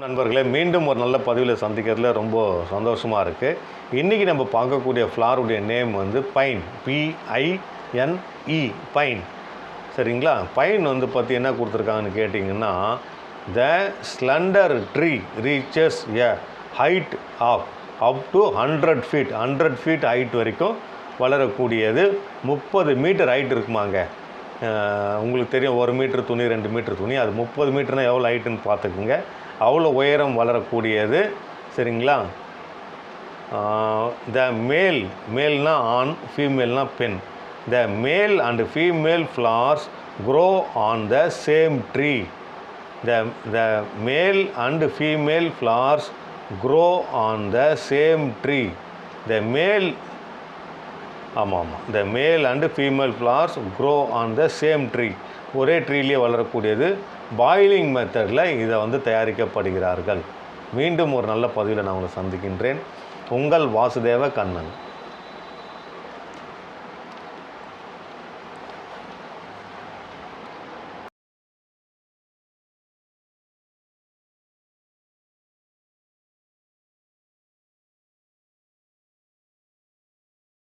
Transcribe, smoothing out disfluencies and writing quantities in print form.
நண்பர்களே, மீண்டும் ஒரு நல்ல பதிவில் சந்திக்கிறதுல ரொம்ப சந்தோஷமாக இருக்குது. இன்றைக்கி நம்ம பார்க்கக்கூடிய ஃப்ளாருடைய நேம் வந்து பைன், PINE, பைன். சரிங்களா? பைன் வந்து பற்றி என்ன கொடுத்துருக்காங்கன்னு கேட்டிங்கன்னா, the slender tree reaches a height of up to 100 feet 100 feet height வரைக்கும் வளரக்கூடியது. 30 மீட்டர் ஹைட் இருக்குமாங்க. உங்களுக்கு தெரியும், 1 மீட்டர் துணி 2 மீட்டர் துணி, அது 30 மீட்டர்னால் எவ்வளோ ஹைட்டுன்னு பார்த்துக்குங்க. அவ்வளோ உயரம் வளரக்கூடியது. சரிங்களா? த மேல்னா ஆண், ஃபீமேல்னா பெண். The male and female flowers grow on the same tree. The male and female flowers grow on the same tree. The male the male and female flowers grow on the same tree. ஒரே ட்ரீலேயே வளரக்கூடியது. Boiling மெத்தடில் இதை வந்து தயாரிக்கப்படுகிறார்கள். மீண்டும் ஒரு நல்ல பதிவில் நான் உங்களை சந்திக்கின்றேன். உங்கள் வாசுதேவ கண்ணன்.